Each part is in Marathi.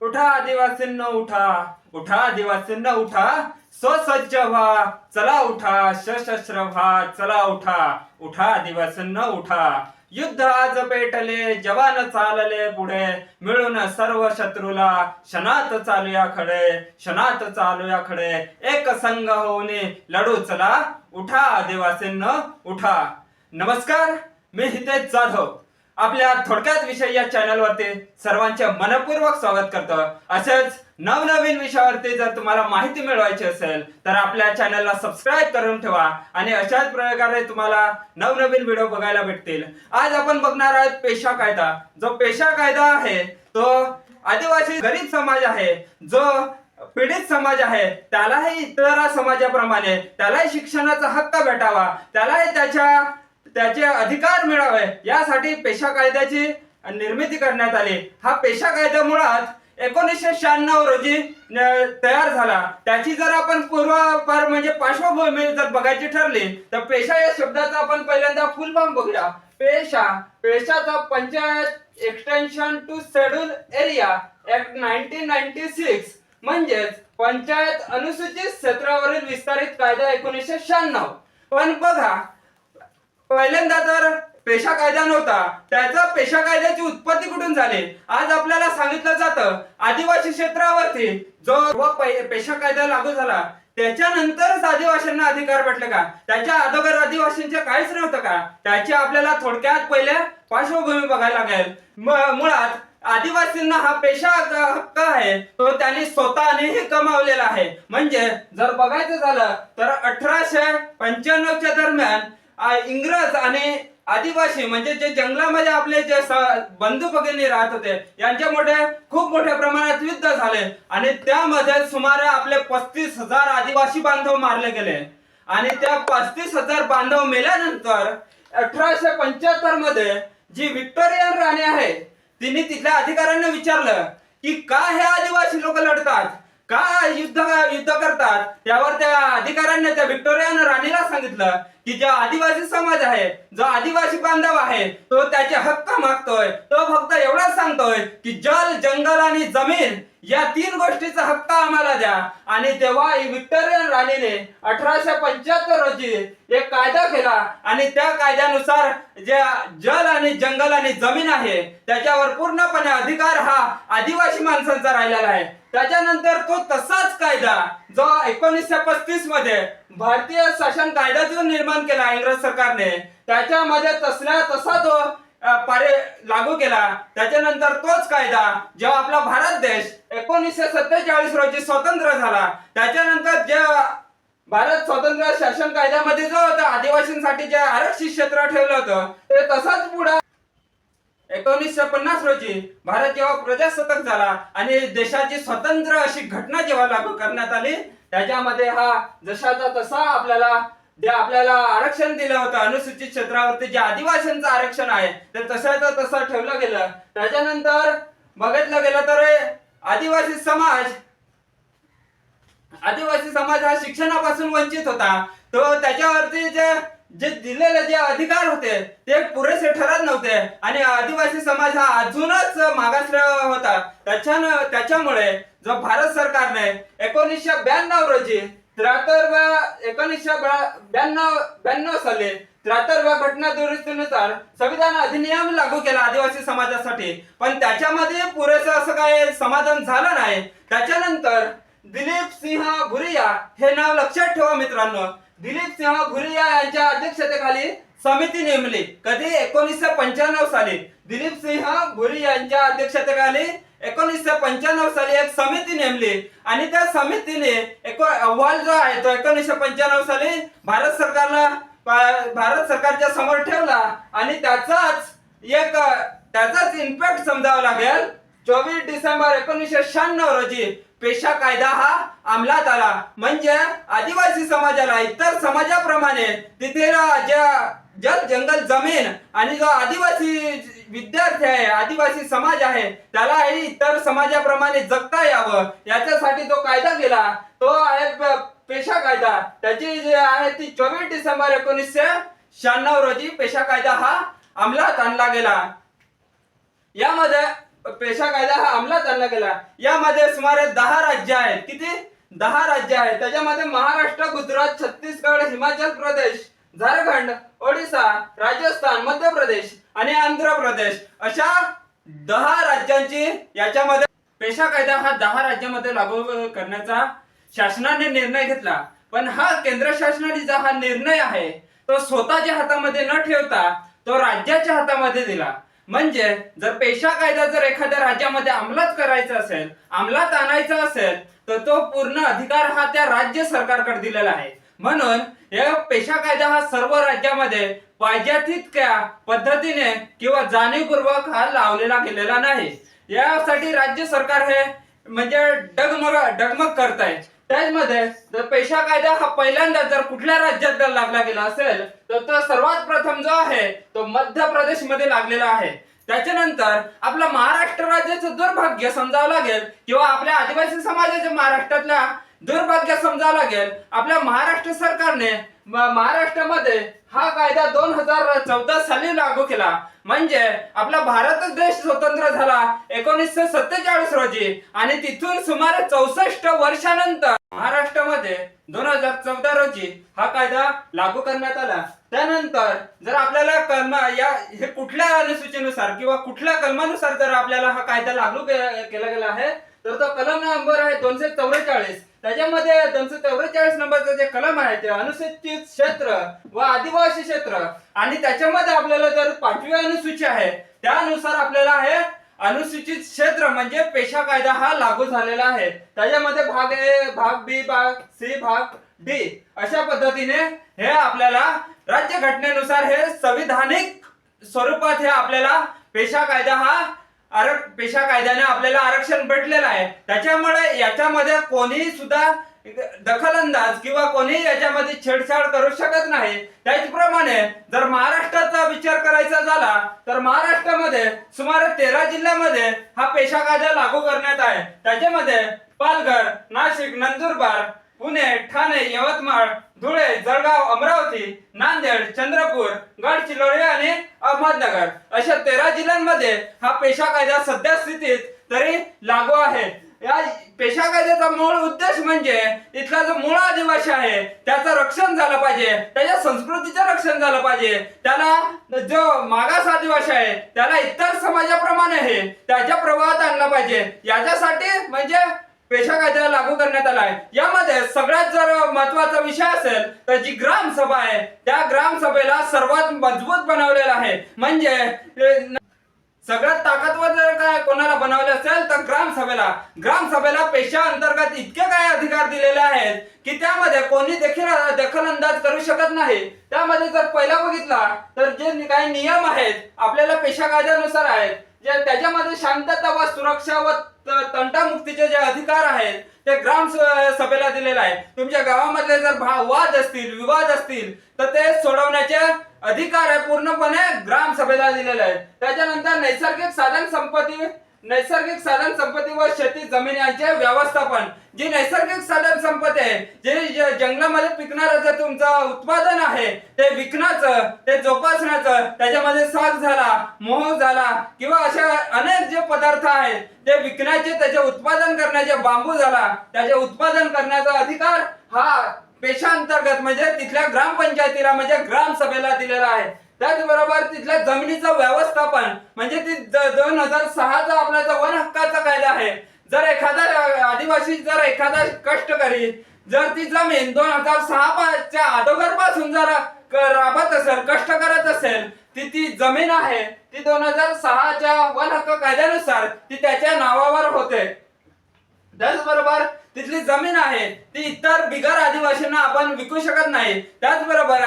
उठा आदिवासींनो उठा, उठा आदिवासींनो उठा, स्वसज्ज व्हा, चला उठा, सशस्त्र व्हा, चला उठा, उठा आदिवासींनो उठा. युद्ध आज पेटले, जवान चालले पुढे, मिळून सर्व शत्रूला क्षणात चालूया खडे, क्षणात चालूया खडे, एक संघ होऊन लढू चला, उठा आदिवासींनो उठा. नमस्कार, मी हितेश जाधव आपल्या थोडक्यात विषय या चॅनलवरती सर्वांचे मनपूर्वक स्वागत करतो. असेच नवनवीन विषयावरती जर तुम्हाला माहिती मिळवायची असेल तर आपल्या चॅनलला सबस्क्राईब करून ठेवा आणि अशाच प्रकारे तुम्हाला नवनवीन व्हिडिओ बघायला भेटतील. आज आपण बघणार आहोत पेशा कायदा. जो पेशा कायदा आहे तो आदिवासी गरीब समाज आहे, जो पीडित समाज आहे, त्यालाही इतर समाजाप्रमाणे त्यालाही शिक्षणाचा हक्क भेटावा, त्यालाही त्याचे अधिकार मिळावे यासाठी पेशा कायद्याची निर्मिती करण्यात आली. हा पेशा कायदा मुळात 1996 रोजी तयार झाला. त्याची जर आपण पूर्वापार म्हणजे पार्श्वभूमी जर बघायची ठरली तर पेशा या शब्दाचा आपण पहिल्यांदा फुल फॉर्म बघूया. पेशाचा panchayat extension to scheduled area act 1996 म्हणजेच पंचायत अनुसूचित क्षेत्रावरील विस्तारित कायदा 1996. पण बघा, पहिल्यांदा तर पेशा कायदा नव्हता. त्याचा पेशा कायद्याची उत्पत्ती कुठून झाली आज आपल्याला सांगितलं जातं. आदिवासी क्षेत्रावरती जो पेशा कायदा लागू झाला त्याच्यानंतरच आदिवासींना अधिकार भेटले का? त्याच्या अगोदर आदिवासींचे काहीच नव्हतं का? त्याची आपल्याला थोडक्यात पहिले पार्श्वभूमी बघायला लागेल. मुळात आदिवासींना हा पेशा हक्क आहे तो त्यांनी स्वतःनेही कमावलेला आहे. म्हणजे जर बघायचं झालं तर 1895च्या दरम्यान इंग्रज आणि आदिवासी म्हणजे जे जंगलामध्ये आपले जे बंधू भगिनी राहत होते यांच्यामध्ये खूप मोठ्या प्रमाणात युद्ध झाले आणि त्यामध्ये सुमारे आपले 35,000 आदिवासी बांधव मारले गेले. आणि त्या 35,000 बांधव मेल्यानंतर 1875 मध्ये जी व्हिक्टोरियन राणी आहे तिने तिथल्या अधिकाऱ्यांना विचारलं की का हे आदिवासी लोक लढतात, का युद्ध करतात. त्यावर त्या अधिकाऱ्यांनी त्या व्हिक्टोरियन राणीला सांगितलं की जो आदिवासी समाज आहे, जो आदिवासी बांधव आहे तो त्याचे हक्क मागतोय. तो फक्त एवढंच सांगतोय की जल, जंगल आणि जमीन या 3 गोष्टीचा हक्क आम्हाला द्या. आणि तेव्हा व्हिक्टोरियन राणीने 1875 रोजी एक कायदा केला आणि त्या कायद्यानुसार जे जल आणि जंगल आणि जमीन आहे त्याच्यावर पूर्णपणे अधिकार हा आदिवासी माणसांचा राहिलेला आहे. त्याच्यानंतर तो तसाच कायदा जो 1935 मध्ये भारतीय शासन कायदा जो निर्माण केला इंग्रज सरकारने त्याच्यामध्ये तसा तो लागू केला. त्याच्यानंतर तोच कायदा जेव्हा आपला भारत देश 1947 रोजी स्वतंत्र झाला त्याच्यानंतर जे भारत स्वतंत्र शासन कायद्यामध्ये जो होता आदिवासींसाठी जे आरक्षित क्षेत्र ठेवलं होतं ते तसाच पुढे 1950 रोजी भारत जेव्हा प्रजासत्ताक झाला आणि देशाची स्वतंत्र अशी घटना जेव्हा लागू करण्यात आली त्याच्यामध्ये हा जशाचा तसा आपल्याला आरक्षण दिलं होतं. अनुसूचित क्षेत्रावरती जे आदिवासींचं आरक्षण आहे ते तसं ठेवलं गेलं. त्याच्यानंतर बघितलं गेलं तर आदिवासी समाज हा शिक्षणापासून वंचित होता. तो त्याच्यावरती जे दिलेले जे अधिकार होते ते पुरेसे ठरत नव्हते आणि आदिवासी समाज हा अजूनच मागासला होता. त्याच्यामुळे जो भारत सरकारने 1992 रोजी 1992 साली 73व्या घटना दुरुस्तीनुसार संविधान अधिनियम लागू केला आदिवासी समाजासाठी. पण त्याच्यामध्ये पुरेसं असं काही समाधान झालं नाही. त्याच्यानंतर दिलीप सिंह भुरिया हे नाव लक्षात ठेवा मित्रांनो. दिलीप सिंह भुरिया यांच्या अध्यक्षतेखाली समिती नेमली. कधी? 1995 साली. दिलीप सिंह भुरिया यांच्या अध्यक्षतेखाली 1995 साली एक समिती नेमली आणि त्या समितीने एक अहवाल जो आहे तो 1995 साली भारत सरकारच्या समोर ठेवला आणि त्याचाच इम्पॅक्ट समजावा लागेल. 24 डिसेंबर 1996 रोजी पेशा कायदा हा अंमलात आला. म्हणजे आदिवासी समाजाला इतर समाजाप्रमाणे तिथे जल, जंगल, जमीन आणि जो आदिवासी विद्यार्थी आहे, आदिवासी समाज आहे त्यालाही इतर समाजाप्रमाणे जगता यावं याच्यासाठी जो कायदा केला तो आहे पेशा कायदा. त्याची जी आहे ती 24 डिसेंबर 1996 रोजी पेशा कायदा हा अंमलात आणला गेला. यामध्ये पेशा कायदा हा अंमलात आणला गेला. यामध्ये सुमारे 10 राज्य आहेत. किती? 10 राज्य आहेत. त्याच्यामध्ये महाराष्ट्र, गुजरात, छत्तीसगड, हिमाचल प्रदेश, झारखंड, ओडिसा, राजस्थान, मध्य प्रदेश आणि आंध्र प्रदेश अशा 10 राज्यांची याच्यामध्ये पेशा कायदा हा 10 राज्यामध्ये लागू करण्याचा शासनाने निर्णय घेतला. पण हा केंद्र शासनाचा हा निर्णय आहे तो स्वतःच्या हातामध्ये न ठेवता तो राज्याच्या हातामध्ये दिला. म्हणजे जर पेशा कायदा जर एखाद्या राज्यामध्ये अंमलात करायचा असेल, अंमलात आणायचा असेल, तर तो पूर्ण अधिकार हा त्या राज्य सरकारकडे दिलेला आहे. म्हणून हे पेशा कायदा हा सर्व राज्यामध्ये पाहिजे तितक्या पद्धतीने किंवा जाणीवपूर्वक हा लावलेला गेलेला नाही. यासाठी राज्य सरकार हे म्हणजे डगमग करत आहे. त्यामध्ये जर पेशा कायदा हा पहिल्यांदा जर कुठल्या राज्यात जर लागला गेला असेल तर तो सर्वात प्रथम जो आहे तो मध्य प्रदेश मध्ये लागलेला आहे. त्याच्यानंतर आपलं महाराष्ट्र राज्याचं दुर्भाग्य समजावं लागेल किंवा आपल्या आदिवासी समाजाच्या महाराष्ट्रातल्या दुर्भाग्य समजावं लागेल. आपल्या महाराष्ट्र सरकारने महाराष्ट्रामध्ये हा कायदा 2014 साली लागू केला. म्हणजे आपला भारत देश स्वतंत्र झाला 1947 रोजी आणि तिथून सुमारे 64 वर्षानंतर महाराष्ट्रामध्ये 2014 रोजी हा कायदा लागू करण्यात आला. त्यानंतर जर आपल्याला हे कुठल्या अनुसूचीनुसार किंवा कुठल्या कलमानुसार जर आपल्याला हा कायदा लागू केला गेला आहे तर तो कलम नंबर आहे 244. त्याच्यामध्ये 244 नंबरचं जे कलम आहे ते अनुसूचित क्षेत्र व आदिवासी क्षेत्र आणि त्याच्यामध्ये आपल्याला जर 5वी अनुसूची आहे त्यानुसार आपल्याला हे अनुसूचित क्षेत्र म्हणजे पेशा कायदा हा लागू झालेला आहे. त्याच्यामध्ये भाग ए, भाग बी, भाग सी, भाग डी अशा पद्धतीने हे आपल्याला राज्य घटनेनुसार हे संविधानिक स्वरूपात हे आपल्याला पेशा कायदा हा पेशा कायद्याने आपल्याला आरक्षण भेटलेलं आहे. त्याच्यामुळे याच्यामध्ये कोणी सुद्धा दखलंदाज किंवा कोणी याच्यामध्ये छेडछाड करू शकत नाही. त्याचप्रमाणे जर महाराष्ट्राचा विचार करायचा झाला तर महाराष्ट्रामध्ये सुमारे 13 जिल्ह्यामध्ये हा पेशा कायदा लागू करण्यात आहे. त्याच्यामध्ये पालघर, नाशिक, नंदुरबार, पुणे, ठाणे, यवतमाळ, धुळे, जळगाव, अमरावती, नांदेड, चंद्रपूर, गडचिरोली आणि अहमदनगर अशा 13 जिल्ह्यांमध्ये हा पेशा कायदा सध्या स्थितीत तरी लागू आहे. या पेशा कायद्याचा मूळ उद्देश म्हणजे इथला जो मूळ आदिवासी आहे त्याचं रक्षण झालं पाहिजे, त्याच्या संस्कृतीचं रक्षण झालं पाहिजे, त्याला जो मागास आदिवासी आहे त्याला इतर समाजाप्रमाणे आहे त्याच्या प्रवाहात आणलं पाहिजे. याच्यासाठी म्हणजे पेशा कायदा लागू करण्यात आला आहे. यामध्ये सगळ्यात जर महत्वाचा विषय असेल तर जी ग्रामसभा आहे त्या ग्रामसभेला सर्वात मजबूत बनवलेला आहे. म्हणजे सगळ्यात ताकदवर जर काय कोणाला बनवले असेल तर ग्रामसभेला पेशा अंतर्गत इतके काय अधिकार दिलेले आहेत की त्यामध्ये कोणी देखील दखलंदाज करू शकत नाही. त्यामध्ये जर पहिला बघितला तर जे काही नियम आहेत आपल्याला पेशा कायद्यानुसार आहेत जे त्याच्यामध्ये शांतता व सुरक्षा व तंटामुक्तीचे जे अधिकार आहेत ते ग्राम सभेला दिलेला आहे. तुमच्या गावामधले जर वाद असतील, विवाद असतील तर ते सोडवण्याचे अधिकार आहे पूर्णपणे ग्राम सभेला दिलेले आहेत. त्याच्यानंतर नैसर्गिक साधन संपत्ती व शेती जमीन यांचे व्यवस्थापन. जी नैसर्गिक साधन संपत्ती आहे जे जंगलामध्ये पिकणारं जे तुमचं उत्पादन आहे ते विकण्याचं, ते जोपासण्याचं, त्याच्यामध्ये साग झाला, मोह झाला किंवा अशा अनेक जे पदार्थ आहेत ते विकण्याचे, त्याचे उत्पादन करण्याचे, बांबू झाला त्याचे उत्पादन करण्याचा अधिकार हा पेशा अंतर्गत म्हणजे तिथल्या ग्रामपंचायतीला म्हणजे ग्रामसभेला दिलेला आहे. त्याचबरोबर तिथल्या जमिनीचं व्यवस्थापन म्हणजे ती 2006चा आपला जो वन हक्काचा कायदा आहे. जर एखादा आदिवासी जर एखादा कष्टकरी जर ती जमीन 2006च्या अगोदर पासून जर राबत असेल, कष्ट करत असेल, ती जमीन आहे ती 2006च्या वन हक्क कायद्यानुसार ती त्याच्या नावावर होते. त्याचबरोबर तिथली जमीन आहे ती इतर बिगर आदिवासींना आपण विकू शकत नाही. त्याचबरोबर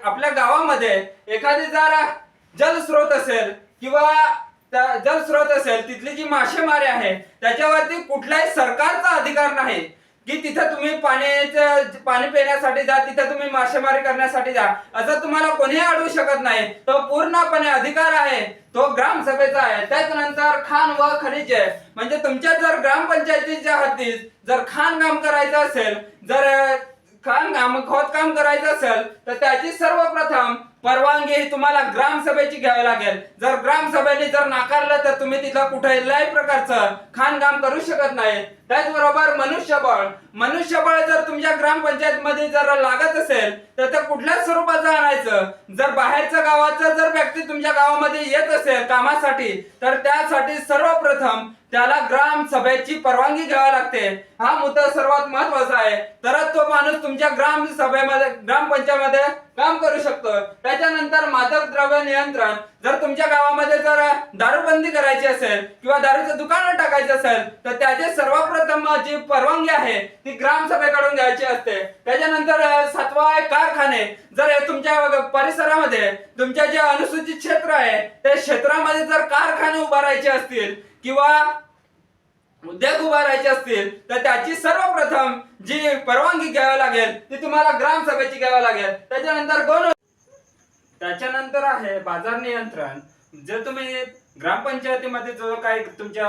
आपल्या गावामध्ये एखादी जर जलस्रोत असेल तिथली जी मासेमारी आहे त्याच्यावरती कुठलाही सरकारचा अधिकार नाही की तिथे तुम्ही पाणी पिण्यासाठी जा, तिथे तुम्ही मासेमारी करण्यासाठी जा असं तुम्हाला कोणी अडवू शकत नाही. तो पूर्णपणे अधिकार आहे तो ग्रामसभेचा आहे. त्याच्यानंतर खाण व खनिजे म्हणजे तुमच्या जर ग्रामपंचायतीच्या हद्दीत जर खाणकाम करायचं असेल, जर खोदकाम करायचं असेल तर त्याची सर्वप्रथम परवानगी ही तुम्हाला ग्रामसभेची घ्यावी लागेल. जर ग्रामसभेने जर नाकारलं तर तुम्ही तिथं कुठल्याही प्रकारचं खाणकाम करू शकत नाही. त्याचबरोबर मनुष्यबळ जर तुमच्या ग्रामपंचायत मध्ये जर लागत असेल तर ते कुठल्याच स्वरूपाचं आणायचं. जर बाहेरच्या गावाचा जर व्यक्ती तुमच्या गावामध्ये येत असेल कामासाठी तर त्यासाठी सर्वप्रथम त्याला ग्रामसभेची परवानगी घ्यावी लागते. हा मुद्दा सर्वात महत्वाचा आहे. तरच तो माणूस तुमच्या ग्रामसभेमध्ये ग्रामपंचायतीमध्ये काम करू शकतो. त्याच्यानंतर मादक द्रव्य नियंत्रण, जर तुमच्या गावामध्ये जर दारूबंदी करायची असेल किंवा दारूचं दुकान टाकायचं असेल तर त्याचे सर्वप्रथम जी परवानगी आहे ती ग्रामसभेकडून घ्यायची असते. त्याच्यानंतर 7वा आहे कारखाने. जर हे तुमच्या परिसरामध्ये तुमच्या जे अनुसूचित क्षेत्र आहे त्या क्षेत्रामध्ये जर कारखाने उभारायचे असतील किंवा उद्योग उभारायचे असतील तर त्याची सर्वप्रथम जी परवानगी घ्यावी लागेल ती तुम्हाला ग्रामसभेची घ्यावी लागेल. त्याच्यानंतर आहे बाजार नियंत्रण. जर तुम्ही ग्रामपंचायतीमध्ये जो काही तुमच्या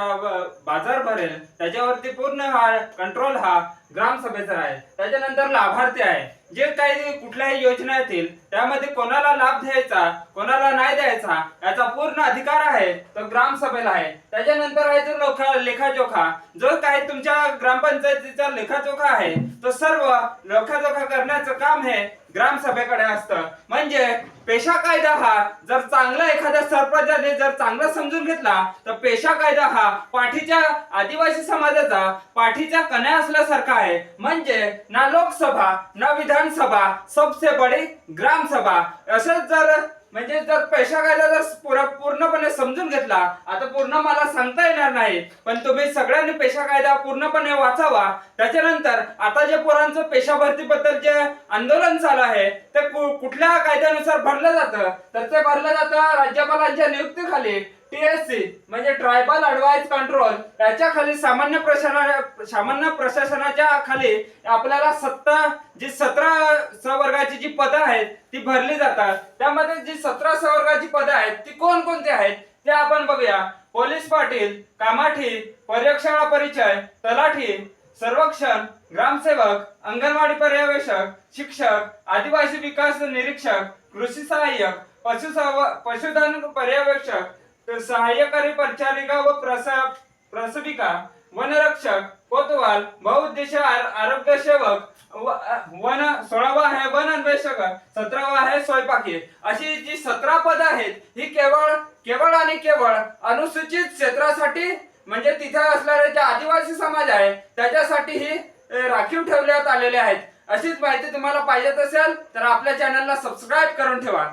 बाजार भरेल त्याच्यावरती पूर्ण हा कंट्रोल हा ग्रामसभेचा आहे. त्याच्यानंतर लाभार्थी आहे. जे काही कुठल्याही योजना येतील त्यामध्ये कोणाला लाभ द्यायचा कोणाला नाही द्यायचा याचा पूर्ण अधिकार आहे तो ग्रामसभेला आहे. त्याच्यानंतर आहे जो लेखाजोखा. जो काही तुमच्या ग्रामपंचायतीचा लेखाजोखा आहे तो सर्व लेखाजोखा करण्याचं काम हे ग्रामसभेकडे असतं. म्हणजे पेशा कायदा हा जर चांगला एखाद्या सरपंचाने जर चांगला समजून घेतला तर पेशा कायदा हा पाठीच्या आदिवासी समाजाचा पाठीच्या कण्या असल्यासारखा आहे. म्हणजे ना लोकसभा ना विधानसभा, सबसे बडी ग्रामसभा. असं जर म्हणजे जर पेशा कायदा जर पूर्णपणे समजून घेतला, आता पूर्ण मला सांगता येणार नाही पण तुम्ही सगळ्यांनी पेशा कायदा पूर्णपणे वाचावा. त्याच्यानंतर आता जे पोरांचं पेशा भरती बद्दल जे आंदोलन चालू आहे ते कुठल्या कायद्यानुसार भरलं जातं तर ते भरलं जातं राज्यपालांच्या नियुक्तीखाली TSC म्हणजे ट्रायबल ऍडवाइस कंट्रोल याच्या खाली सामान्य प्रशासनाच्या खाली आपल्याला 17 सवर्गाची जी पदं आहेत ती भरली जातात. त्यामध्ये जी 17 सवर्गाची पदं आहेत ती कोणकोणती आहेत ते आपण बघूया. पोलीस पाटील, कामाठी, प्रयोगशाळा परिचय, तलाठी, सर्वेक्षण, ग्रामसेवक, अंगणवाडी पर्यवेक्षक, शिक्षक, आदिवासी विकास निरीक्षक, कृषी सहाय्यक, पशुधन पर्यवेक्षक, सहाय्यकारी परिचारिका व प्रसविका, वनरक्षक, कोतवाल, बहुउद्देशीय आरोग्य सेवक, 16वा आहे वन अन्वेषक, 17वा आहे स्वयंपाकी. अशी जी 17 पदं आहेत ही केवळ आणि केवळ अनुसूचित क्षेत्रासाठी म्हणजे तिथे असणारे जे आदिवासी समाज आहे त्याच्यासाठी ही राखीव ठेवण्यात आलेले आहेत. अशीच माहिती तुम्हाला पाहिजे असेल तर आपल्या चॅनलला सबस्क्राईब करून ठेवा.